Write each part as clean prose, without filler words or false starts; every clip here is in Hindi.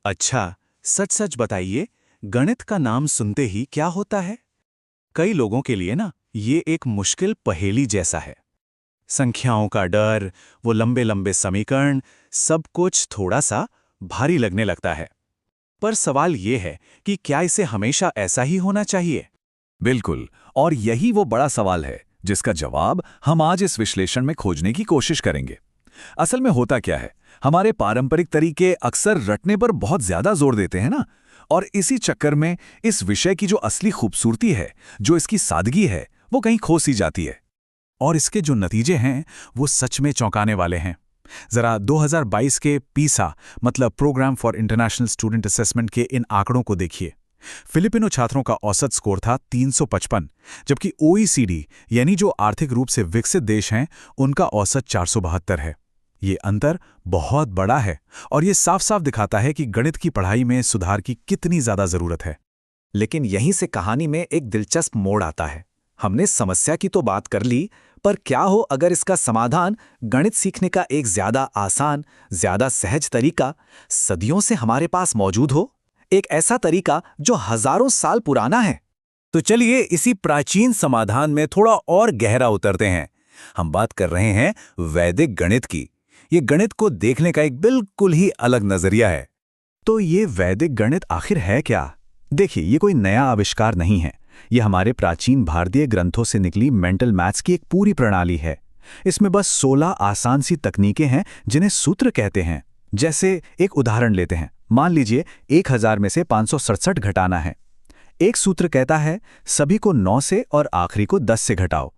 अच्छा, सच सच बताइए, गणित का नाम सुनते ही क्या होता है? कई लोगों के लिए ना ये एक मुश्किल पहेली जैसा है। संख्याओं का डर, वो लंबे लंबे समीकरण, सब कुछ थोड़ा सा भारी लगने लगता है। पर सवाल ये है कि क्या इसे हमेशा ऐसा ही होना चाहिए? बिल्कुल। और यही वो बड़ा सवाल है जिसका जवाब हम आज इस विश्लेषण में खोजने की कोशिश करेंगे। असल में होता क्या है, हमारे पारंपरिक तरीके अक्सर रटने पर बहुत ज्यादा जोर देते हैं ना। और इसी चक्कर में इस विषय की जो असली खूबसूरती है, जो इसकी सादगी है, वो कहीं खो सी जाती है। और इसके जो नतीजे हैं वो सच में चौंकाने वाले हैं। जरा 2022 के पीसा मतलब programme for international student assessment के इन आंकड़ों को देखिए। फिलिपिनो छात्रों का औसत स्कोर था 355, जबकि ओईसीडी यानी जो आर्थिक रूप से विकसित देश हैं उनका औसत 472 है। ये अंतर बहुत बड़ा है और ये साफ साफ दिखाता है कि गणित की पढ़ाई में सुधार की कितनी ज्यादा जरूरत है। लेकिन यहीं से कहानी में एक दिलचस्प मोड़ आता है। हमने समस्या की तो बात कर ली, पर क्या हो अगर इसका समाधान गणित सीखने का एक ज्यादा आसान, ज्यादा सहज तरीका सदियों से हमारे पास मौजूद हो? एक ऐसा तरीका जो हजारों साल पुराना है। तो चलिए इसी प्राचीन समाधान में थोड़ा और गहरा उतरते हैं। हम बात कर रहे हैं वैदिक गणित की। ये गणित को देखने का एक बिल्कुल ही अलग नजरिया है। तो ये वैदिक गणित आखिर है क्या? देखिए, ये कोई नया आविष्कार नहीं है। ये हमारे प्राचीन भारतीय ग्रंथों से निकली मेंटल मैथ्स की एक पूरी प्रणाली है। इसमें बस 16 आसान सी तकनीकें हैं जिन्हें सूत्र कहते हैं। जैसे एक उदाहरण लेते हैं। मान लीजिए 1000 में से 567 घटाना है। एक सूत्र कहता है सभी को 9 से और आखिरी को 10 से घटाओ।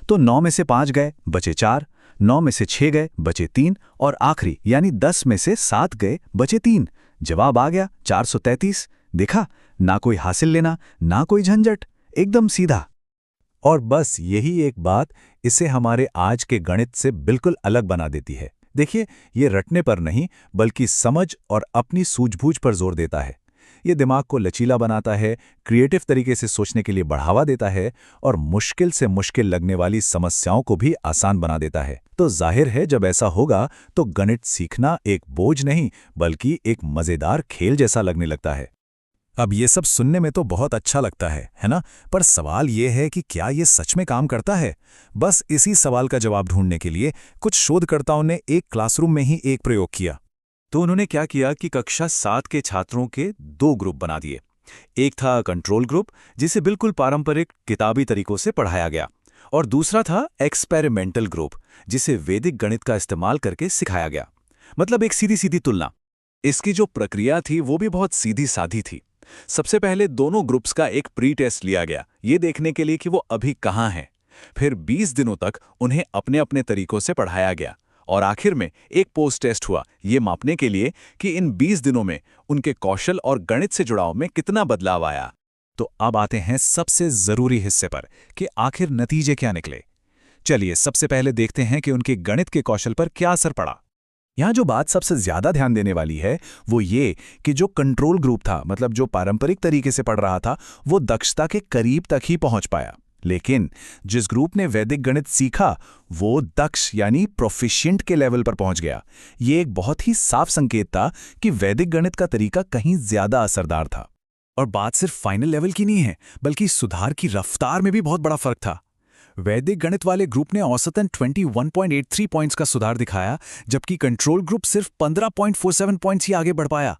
तो 9 में से 5 गए, बचे 4, 9 में से 6 गए, बचे 3 और आखिरी यानी 10 में से 7 गए, बचे 3। जवाब आ गया 433। देखा, ना कोई हासिल लेना, ना कोई झंझट, एकदम सीधा। और बस यही एक बात इसे हमारे आज के गणित से बिल्कुल अलग बना देती है। देखिए, ये रटने पर नहीं बल्कि समझ और अपनी सूझबूझ पर जोर देता है। ये दिमाग को लचीला बनाता है, क्रिएटिव तरीके से सोचने के लिए बढ़ावा देता है और मुश्किल से मुश्किल लगने वाली समस्याओं को भी आसान बना देता है। तो जाहिर है जब ऐसा होगा तो गणित सीखना एक बोझ नहीं बल्कि एक मजेदार खेल जैसा लगने लगता है। अब ये सब सुनने में तो बहुत अच्छा लगता है ना? पर सवाल ये है कि क्या ये सच में काम करता है? बस इसी सवाल का जवाब ढूंढने के लिए कुछ शोधकर्ताओं ने एक क्लासरूम में ही एक प्रयोग किया। तो उन्होंने क्या किया कि कक्षा 7 के छात्रों के 2 ग्रुप बना दिए। एक था कंट्रोल ग्रुप, जिसे बिल्कुल पारंपरिक किताबी तरीकों से पढ़ाया गया, और दूसरा था एक्सपेरिमेंटल ग्रुप, जिसे वैदिक गणित का इस्तेमाल करके सिखाया गया। मतलब एक सीधी सीधी तुलना। इसकी जो प्रक्रिया थी वो भी बहुत सीधी साधी थी। सबसे पहले दोनों ग्रुप्स का एक प्री टेस्ट लिया गया, ये देखने के लिए कि वो अभी कहाँ हैं। फिर 20 दिनों तक उन्हें अपने अपने तरीकों से पढ़ाया गया और आखिर में एक पोस्ट टेस्ट हुआ, ये मापने के लिए कि इन 20 दिनों में उनके कौशल और गणित से जुड़ाव में कितना बदलाव आया। तो अब आते हैं सबसे जरूरी हिस्से पर कि आखिर नतीजे क्या निकले। चलिए सबसे पहले देखते हैं कि उनके गणित के कौशल पर क्या असर पड़ा। यहाँ जो बात सबसे ज्यादा ध्यान देने वाली है वो ये कि जो कंट्रोल ग्रुप था, मतलब जो पारंपरिक तरीके से पढ़ रहा था, वो दक्षता के करीब तक ही पहुंच पाया। लेकिन जिस ग्रुप ने वैदिक गणित सीखा वो दक्ष यानी प्रोफिशिएंट के लेवल पर पहुंच गया। ये एक बहुत ही साफ संकेत था कि वैदिक गणित का तरीका कहीं ज्यादा असरदार था। और बात सिर्फ फाइनल लेवल की नहीं है, बल्कि सुधार की रफ्तार में भी बहुत बड़ा फर्क था। वैदिक गणित वाले ग्रुप ने औसतन 21.83 पॉइंट्स का सुधार दिखाया, जबकि कंट्रोल ग्रुप सिर्फ 15.47 पॉइंट्स ही आगे बढ़ पाया।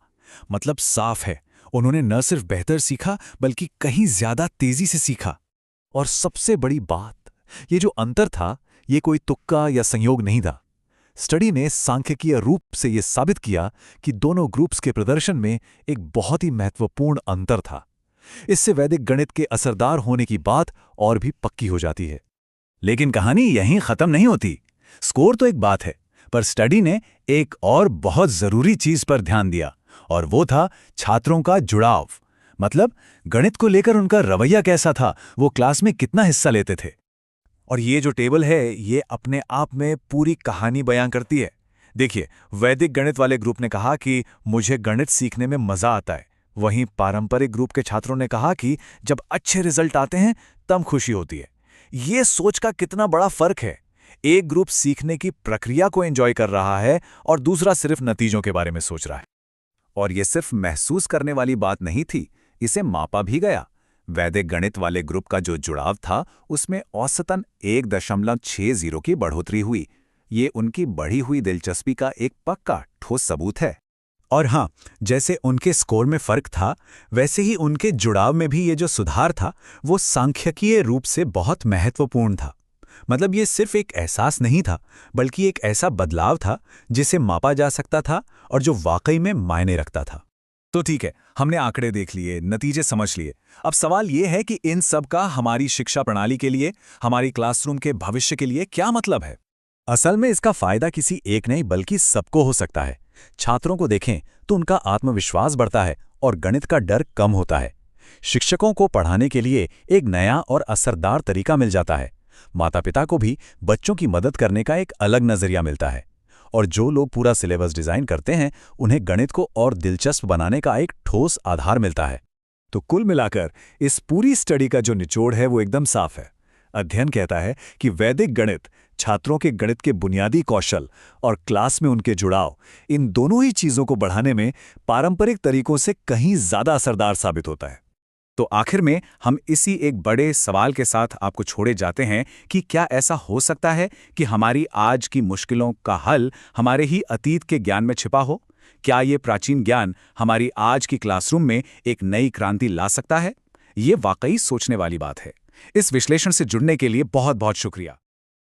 मतलब साफ है, उन्होंने न सिर्फ बेहतर सीखा बल्कि कहीं ज्यादा तेजी से सीखा। और सबसे बड़ी बात, ये जो अंतर था ये कोई तुक्का या संयोग नहीं था। स्टडी ने सांख्यिकीय रूप से ये साबित किया कि दोनों ग्रुप्स के प्रदर्शन में एक बहुत ही महत्वपूर्ण अंतर था। इससे वैदिक गणित के असरदार होने की बात और भी पक्की हो जाती है। लेकिन कहानी यहीं खत्म नहीं होती। स्कोर तो एक बात है, पर स्टडी ने एक और बहुत जरूरी चीज पर ध्यान दिया, और वो था छात्रों का जुड़ाव। मतलब गणित को लेकर उनका रवैया कैसा था, वो क्लास में कितना हिस्सा लेते थे। और ये जो टेबल है ये अपने आप में पूरी कहानी बयां करती है। देखिए, वैदिक गणित वाले ग्रुप ने कहा कि मुझे गणित सीखने में मजा आता है। वहीं पारंपरिक ग्रुप के छात्रों ने कहा कि जब अच्छे रिजल्ट आते हैं तब खुशी होती है। ये सोच का कितना बड़ा फर्क है। एक ग्रुप सीखने की प्रक्रिया को एंजॉय कर रहा है और दूसरा सिर्फ नतीजों के बारे में सोच रहा है। और ये सिर्फ महसूस करने वाली बात नहीं थी, इसे मापा भी गया। वैदिक गणित वाले ग्रुप का जो जुड़ाव था उसमें औसतन 1.60 की बढ़ोतरी हुई। ये उनकी बढ़ी हुई दिलचस्पी का एक पक्का ठोस सबूत है। और हाँ, जैसे उनके स्कोर में फर्क था, वैसे ही उनके जुड़ाव में भी ये जो सुधार था वो सांख्यिकीय रूप से बहुत महत्वपूर्ण था। मतलब ये सिर्फ एक एहसास नहीं था, बल्कि एक ऐसा बदलाव था जिसे मापा जा सकता था और जो वाकई में मायने रखता था। तो ठीक है, हमने आंकड़े देख लिए, नतीजे समझ लिए। अब सवाल ये है कि इन सब का हमारी शिक्षा प्रणाली के लिए, हमारी क्लासरूम के भविष्य के लिए क्या मतलब है? असल में इसका फायदा किसी एक नहीं बल्कि सबको हो सकता है। छात्रों को देखें तो उनका आत्मविश्वास बढ़ता है और गणित का डर कम होता है। शिक्षकों को पढ़ाने के लिए एक नया और असरदार तरीका मिल जाता है। माता-पिता को भी बच्चों की मदद करने का एक अलग नजरिया मिलता है। और जो लोग पूरा सिलेबस डिजाइन करते हैं, उन्हें गणित को और दिलचस्प बनाने का एक ठोस आधार मिलता है। तो कुल मिलाकर इस पूरी स्टडी का जो निचोड़ है वो एकदम साफ है। अध्ययन कहता है कि वैदिक गणित छात्रों के गणित के बुनियादी कौशल और क्लास में उनके जुड़ाव, इन दोनों ही चीजों को बढ़ाने में पारंपरिक तरीकों से कहीं ज्यादा असरदार साबित होता है। तो आखिर में हम इसी एक बड़े सवाल के साथ आपको छोड़े जाते हैं कि क्या ऐसा हो सकता है कि हमारी आज की मुश्किलों का हल हमारे ही अतीत के ज्ञान में छिपा हो? क्या ये प्राचीन ज्ञान हमारी आज की क्लासरूम में एक नई क्रांति ला सकता है? ये वाकई सोचने वाली बात है। इस विश्लेषण से जुड़ने के लिए बहुत बहुत शुक्रिया।